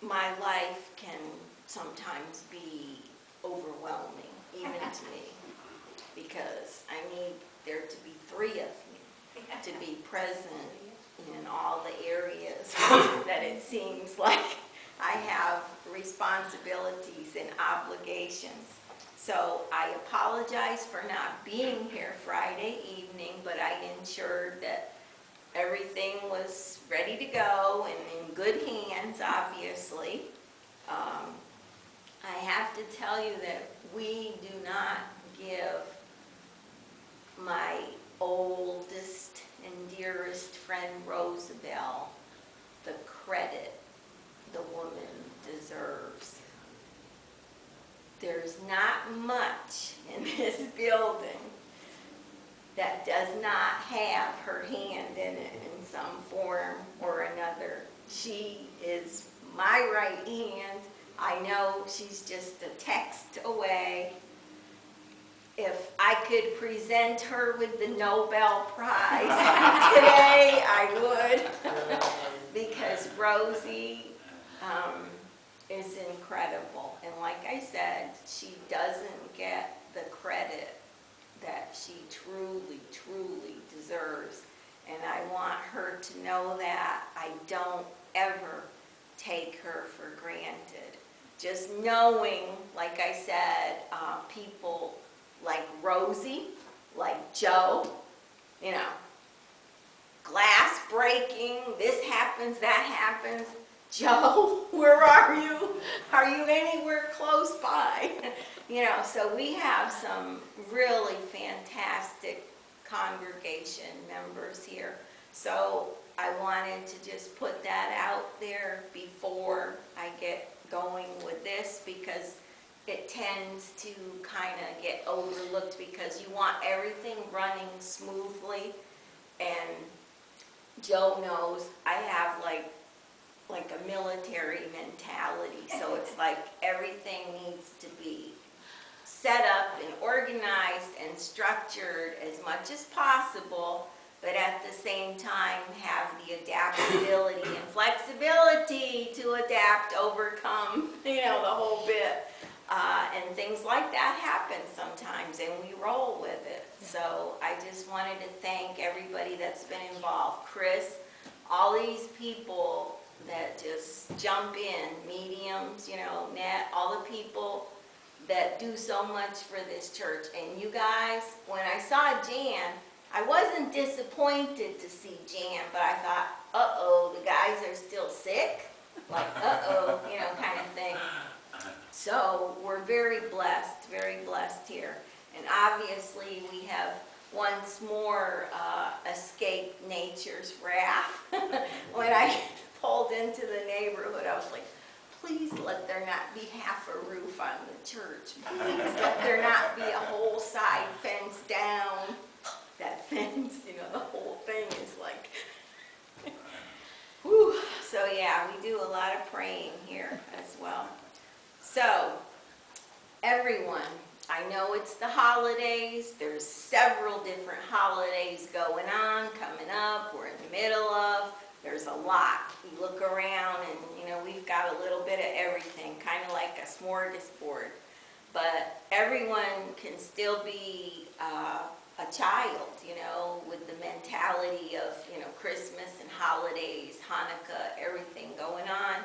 my life can sometimes be overwhelming, even to me, because I need there to be 3 of me to be present in all the areas that it seems like I have responsibilities and obligations. So I apologize for not being here Friday evening, but I ensured that everything was ready to go and in good hands, obviously. I have to tell you that we do not give my oldest and dearest friend Rosabelle the credit the woman deserves. There's not much in this building that does not have her hand in it in some form or another. She is my right hand. I know she's just a text away. If I could present her with the Nobel Prize today, I would, because Rosie is incredible. And like I said, she doesn't get the credit that she truly, truly deserves. And I want her to know that I don't ever take her for granted. Just knowing, like I said, people like Rosie, like Joe, you know, glass breaking, this happens, that happens. Joe, where are you? Are you anywhere close by? You know, so we have some really fantastic congregation members here. So I wanted to just put that out there before I get going with this, because it tends to kind of get overlooked because you want everything running smoothly. And Joe knows I have like a military mentality, so it's like everything needs to be set up and organized and structured as much as possible, but at the same time have the adaptability and flexibility to adapt, overcome, you know, the whole bit. And things like that happen sometimes, and we roll with it. So I just wanted to thank everybody that's been involved. Chris, all these people that just jump in, mediums, you know, Annette, all the people that do so much for this church. And you guys, when I saw Jan, I wasn't disappointed to see Jan, but I thought, uh-oh, the guys are still sick? Like, uh-oh, you know, kind of thing. So we're very blessed here. And obviously we have once more escaped nature's wrath. When I pulled into the neighborhood, I was like, please let there not be half a roof on the church. Please let there not be a whole side fence down. That fence, you know, the whole thing is like, whew. So yeah, we do a lot of praying here as well. So, everyone, I know it's the holidays. There's several different holidays going on, coming up, we're in the middle of. There's a lot. You look around and, you know, we've got a little bit of everything, kind of like a smorgasbord. But everyone can still be a child, you know, with the mentality of, you know, Christmas and holidays, Hanukkah, everything going on.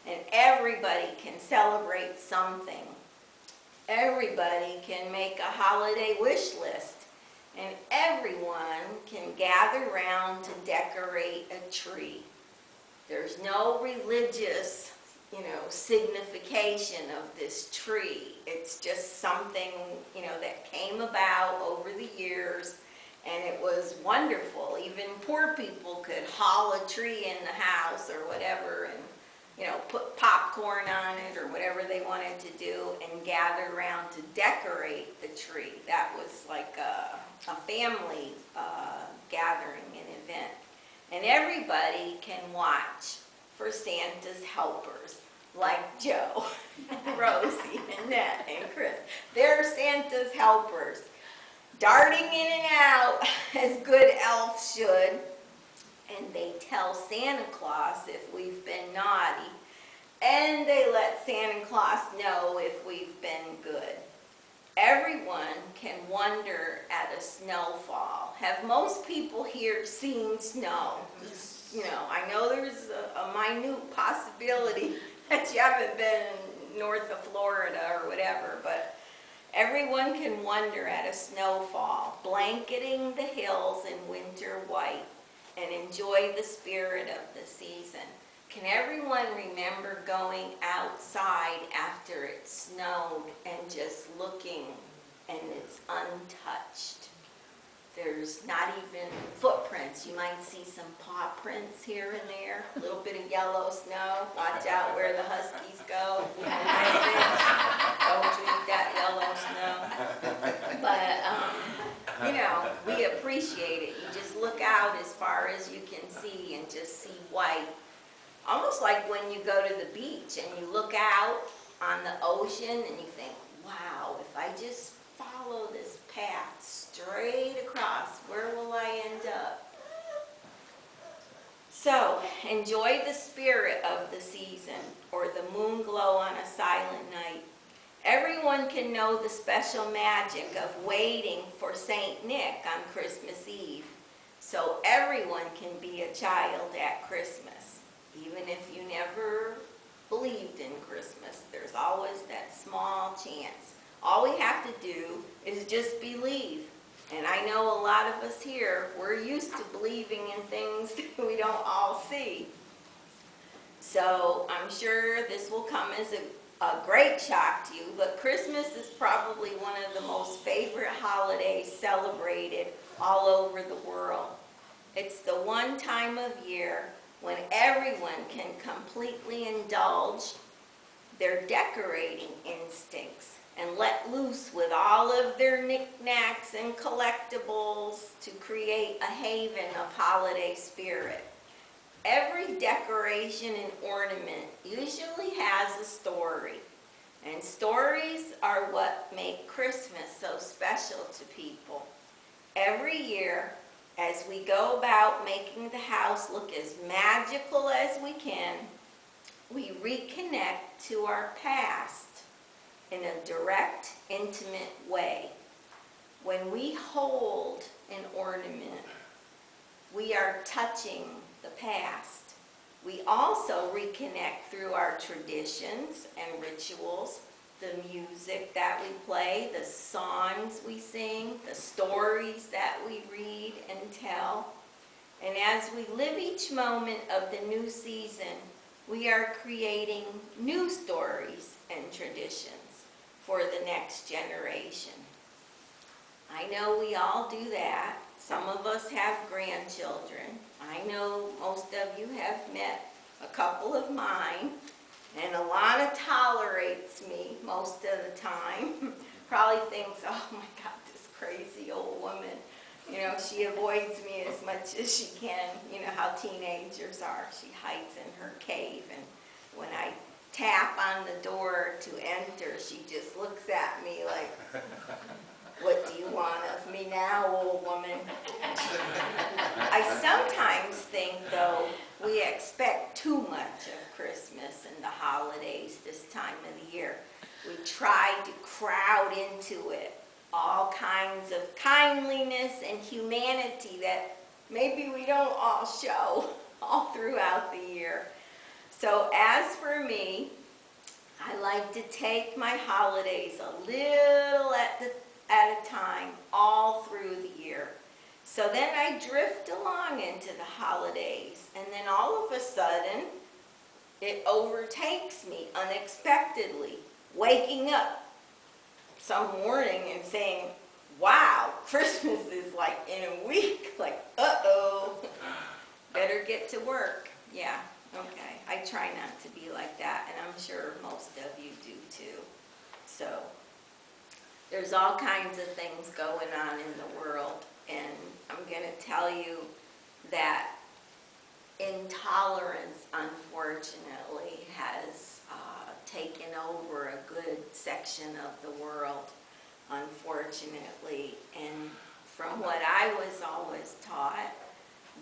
And everybody can celebrate something. Everybody can make a holiday wish list. And everyone can gather around to decorate a tree. There's no religious, you know, signification of this tree. It's just something, you know, that came about over the years, and it was wonderful. Even poor people could haul a tree in the house or whatever, and, you know, put popcorn on it or whatever they wanted to do and gather around to decorate the tree. That was like a family gathering, an event. And everybody can watch for Santa's helpers, like Joe, Rosie, Annette, and Chris. They're Santa's helpers, darting in and out as good elves should. And they tell Santa Claus if we've been naughty. And they let Santa Claus know if we've been good. Everyone can wonder at a snowfall. Have most people here seen snow? You know, I know there's a minute possibility that you haven't been north of Florida or whatever, but everyone can wonder at a snowfall, blanketing the hills in winter white, and enjoy the spirit of the season. Can everyone remember going outside after it snowed and just looking, and it's untouched? There's not even footprints. You might see some paw prints here and there, a little bit of yellow snow. Watch out where the huskies go. Don't drink that yellow snow. But, you know, we appreciate it. You just look out as far as you can see and just see white. Almost like when you go to the beach and you look out on the ocean and you think, wow, if I just follow this path straight across, where will I end up? So, enjoy the spirit of the season, or the moon glow on a silent night. Everyone can know the special magic of waiting for Saint Nick on Christmas Eve. So everyone can be a child at Christmas. Even if you never believed in Christmas, there's always that small chance. All we have to do is just believe. And I know a lot of us here, we're used to believing in things that we don't all see. So I'm sure this will come as a great shock to you, but Christmas is probably one of the most favorite holidays celebrated all over the world. It's the one time of year when everyone can completely indulge their decorating instincts and let loose with all of their knickknacks and collectibles to create a haven of holiday spirit. Every decoration and ornament usually has a story, and stories are what make Christmas so special to people. Every year, as we go about making the house look as magical as we can, we reconnect to our past in a direct, intimate way. When we hold an ornament, we are touching the past. We also reconnect through our traditions and rituals, the music that we play, the songs we sing, the stories that we read and tell. And as we live each moment of the new season, we are creating new stories and traditions for the next generation. I know we all do that. Some of us have grandchildren. I know most of you have met a couple of mine, and Alana tolerates me most of the time. Probably thinks, oh my God, this crazy old woman. You know, she avoids me as much as she can. You know how teenagers are. She hides in her cave, and when I tap on the door to enter, she just looks at me like, what do you want of me now, old woman? I sometimes think, though, we expect too much of Christmas and the holidays this time of the year. We try to crowd into it all kinds of kindliness and humanity that maybe we don't all show all throughout the year. So as for me, I like to take my holidays a little at a time all through the year. So then I drift along into the holidays, and then all of a sudden it overtakes me unexpectedly, waking up some morning and saying, wow, Christmas is like in a week, like, uh-oh, better get to work. Yeah, okay. I try not to be like that, and I'm sure most of you do too. So there's all kinds of things going on in the world, and I'm going to tell you that intolerance, unfortunately, has taken over a good section of the world, unfortunately. And from what I was always taught,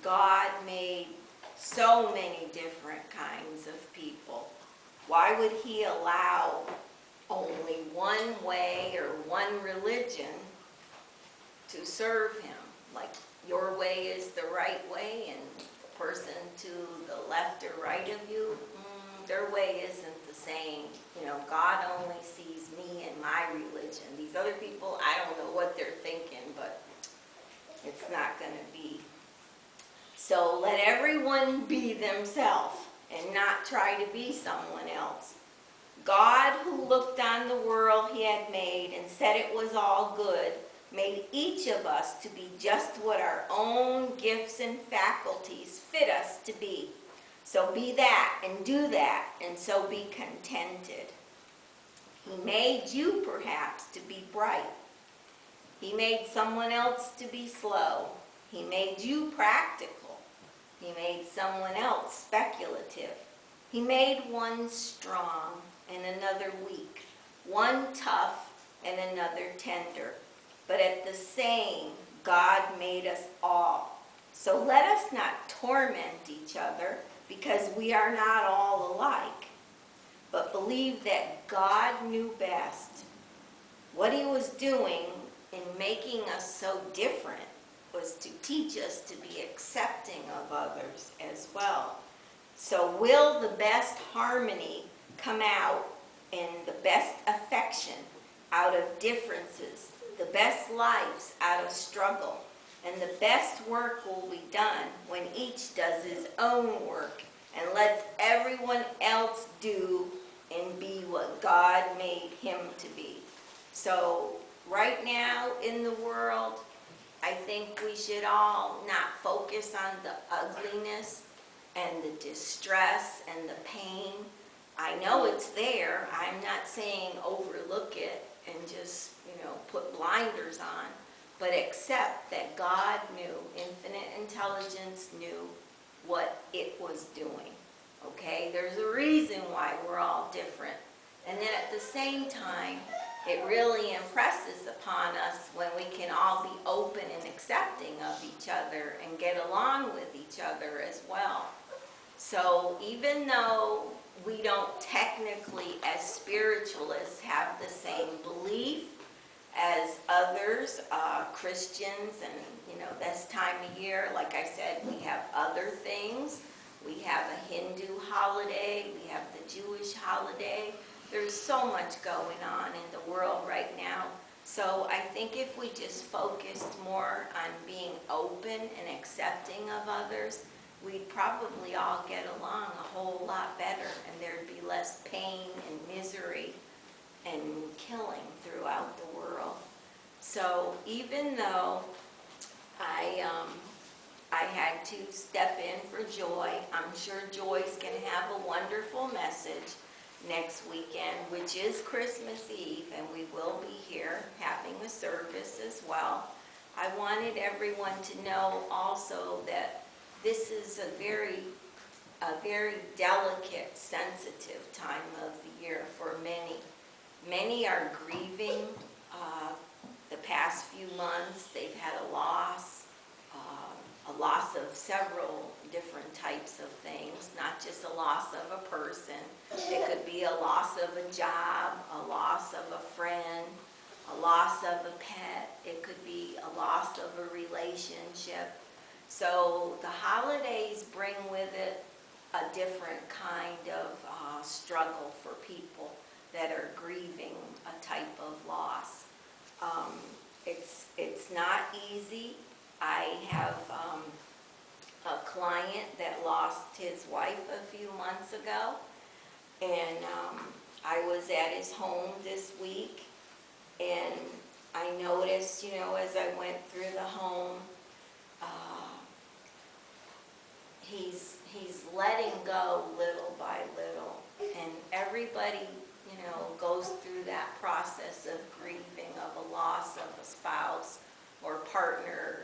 God made so many different kinds of people. Why would he allow only one way or one religion to serve him? Like your way is the right way and the person to the left or right of you, their way isn't the same. You know, God only sees me and my religion. These other people, I don't know what they're thinking, but it's not going to be. So let everyone be themselves and not try to be someone else. God, who looked on the world he had made and said it was all good, made each of us to be just what our own gifts and faculties fit us to be. So be that and do that, and so be contented. He made you perhaps to be bright. He made someone else to be slow. He made you practical. He made someone else speculative. He made one strong and another weak, one tough and another tender. But at the same, God made us all. So let us not torment each other, because we are not all alike, but believe that God knew best. What he was doing in making us so different was to teach us to be accepting of others as well. So will the best harmony come out and the best affection out of differences, the best lives out of struggle, and the best work will be done when each does his own work and lets everyone else do and be what God made him to be. So right now in the world, I think we should all not focus on the ugliness and the distress and the pain. I know it's there. I'm not saying overlook it and just, put blinders on, but accept that God knew, infinite intelligence knew what it was doing. Okay? There's a reason why we're all different. And then at the same time, it really impresses upon us when we can all be open and accepting of each other and get along with each other as well. So even though we don't technically, as spiritualists, have the same belief as others, Christians, and this time of year, like I said, we have other things. We have a Hindu holiday, we have the Jewish holiday. There's so much going on in the world right now. So I think if we just focused more on being open and accepting of others, we'd probably all get along a whole lot better, and there'd be less pain and misery and killing throughout the world. So even though I had to step in for Joy, I'm sure Joy's going to have a wonderful message next weekend, which is Christmas Eve, and we will be here having a service as well. I wanted everyone to know also that this is a very delicate, sensitive time of the year for many. Many are grieving the past few months. They've had a loss of several different types of things, not just a loss of a person. It could be a loss of a job, a loss of a friend, a loss of a pet. It could be a loss of a relationship. So the holidays bring with it a different kind of struggle for people that are grieving a type of loss. It's not easy. I have a client that lost his wife a few months ago, and I was at his home this week, and I noticed, as I went through the home, he's letting go little by little, and everybody, goes through that process of grieving of a loss of a spouse or partner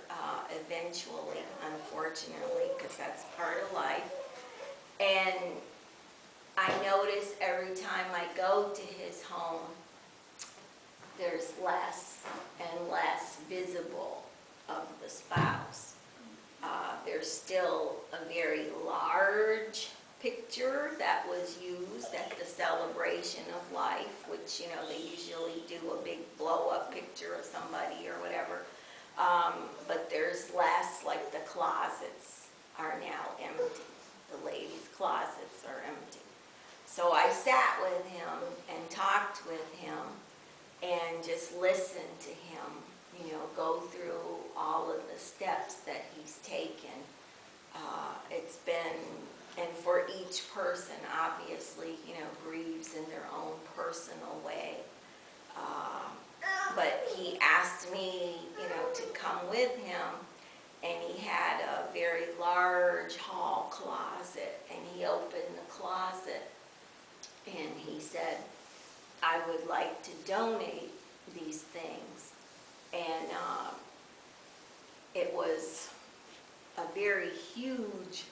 eventually, unfortunately, because that's part of life. And I notice every time I go to his home, there's less and less visible of the spouse. There's still a very large picture that was used at the celebration of life, which, you know, they usually do a big blow-up picture of somebody or whatever. But there's less, like the closets are now empty. The ladies' closets are empty. So I sat with him and talked with him and just listened to him, you know, go through all of the steps that he's taken. It's been, and for each person, obviously, you know, grieves in their own personal way. But he asked me, you know, to come with him, and he had a very large hall closet, and he opened the closet, and he said, I would like to donate these things. And it was a very huge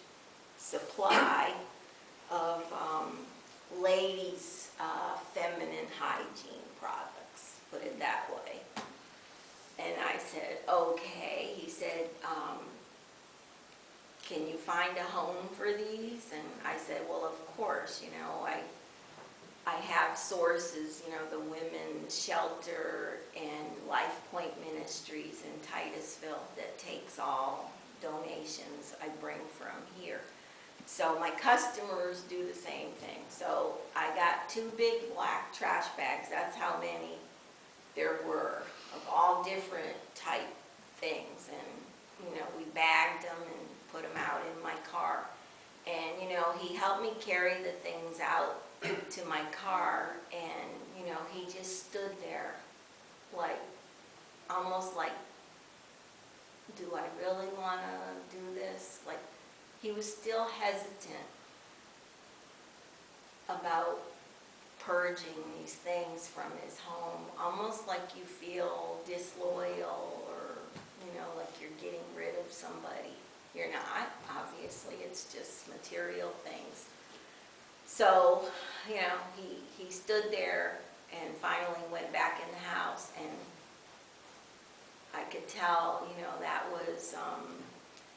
supply of ladies' feminine hygiene products, put it that way. And I said, okay. He said, can you find a home for these? And I said, well, of course, you know, I have sources, you know, the Women's Shelter and Life Point Ministries in Titusville that takes all donations I bring from here. So my customers do the same thing. So I got 2 big black trash bags. That's how many there were of all different type things. And, you know, we bagged them and put them out in my car. And, you know, he helped me carry the things out to my car, and, you know, he just stood there like, almost like, do I really want to do this? Like, he was still hesitant about purging these things from his home, almost like you feel disloyal, or, you know, like you're getting rid of somebody. You're not, obviously, it's just material things. So, you know, he stood there and finally went back in the house, and I could tell, you know, that was,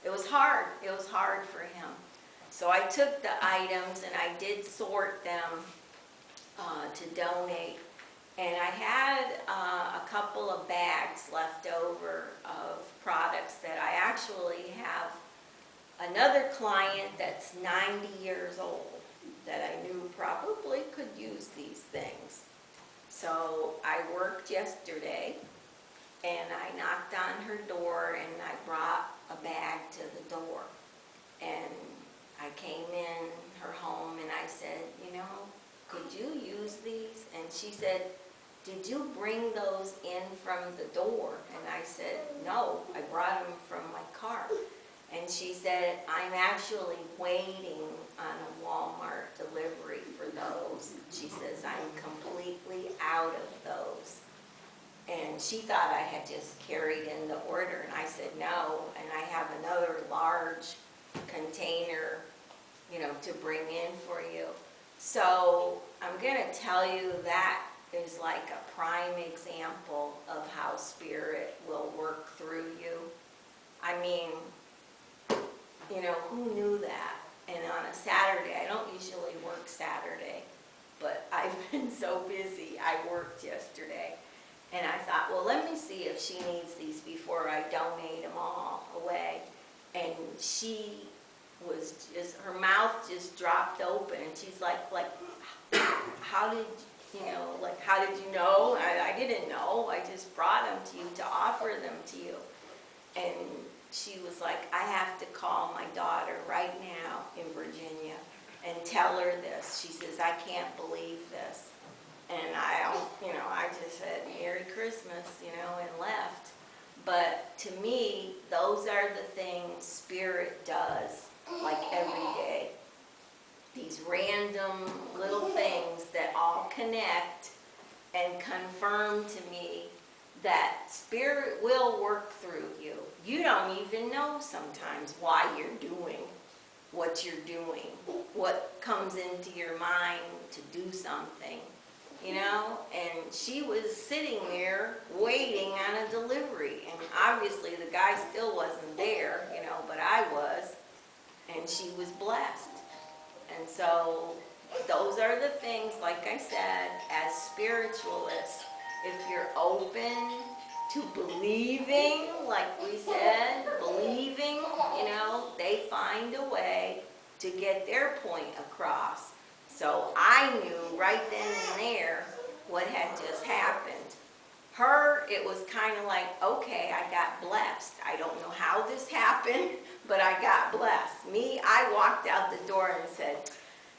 it was hard. It was hard for him. So I took the items and I did sort them to donate. And I had a couple of bags left over of products that I actually have another client that's 90 years old that I knew probably could use these things. So I worked yesterday, and I knocked on her door, and I brought a bag to the door. And I came in her home, and I said, you know, could you use these? And she said, did you bring those in from the door? And I said, no, I brought them from my car. And she said, I'm actually waiting on a Walmart delivery for those. She says, I'm completely out of those. And she thought I had just carried in the order, and I said no, and I have another large container, you know, to bring in for you. So I'm going to tell you that is like a prime example of how Spirit will work through you. I mean, you know, who knew that? And on a Saturday, I don't usually work Saturday, but I've been so busy, I worked yesterday. And I thought, well, let me see if she needs these before I donate them all away. And she was just, her mouth just dropped open, and she's like, how did, you know, like, how did you know? I didn't know, I just brought them to you to offer them to you. And she was like, I have to call my daughter right now in Virginia and tell her this. She says, I can't believe this. And I just said, Merry Christmas, you know, and left. But to me, those are the things Spirit does, like every day. These random little things that all connect and confirm to me that Spirit will work through you. You don't even know sometimes why you're doing what you're doing, what comes into your mind to do something, you know? And she was sitting there waiting on a delivery, and obviously the guy still wasn't there, you know, but I was, and she was blessed. And so those are the things, like I said, as spiritualists, if you're open to believing, like we said, believing, they find a way to get their point across. So I knew right then and there what had just happened. Her, it was kind of like, okay, I got blessed. I don't know how this happened, but I got blessed. Me, I walked out the door and said,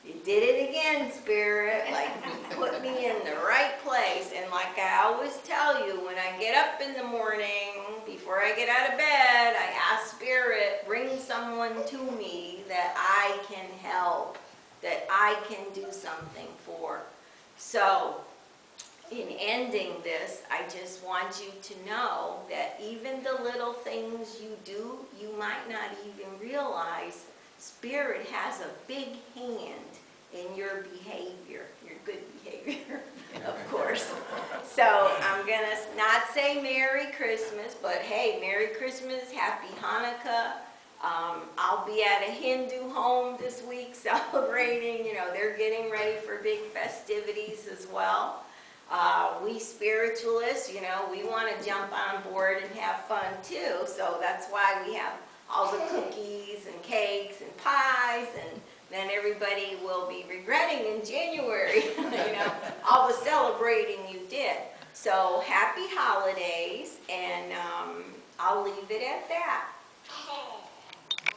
you did it again, Spirit. Like, you put me in the right place. And like I always tell you, when I get up in the morning, before I get out of bed, I ask Spirit, bring someone to me that I can help, that I can do something for. So, in ending this, I just want you to know that even the little things you do, you might not even realize Spirit has a big hand in your behavior, your good behavior, of course. So I'm going to not say Merry Christmas, but hey, Merry Christmas, Happy Hanukkah. I'll be at a Hindu home this week celebrating, they're getting ready for big festivities as well. We spiritualists, we want to jump on board and have fun too, so that's why we have all the cookies and cakes and pies, and then everybody will be regretting in January, all the celebrating you did. So happy holidays.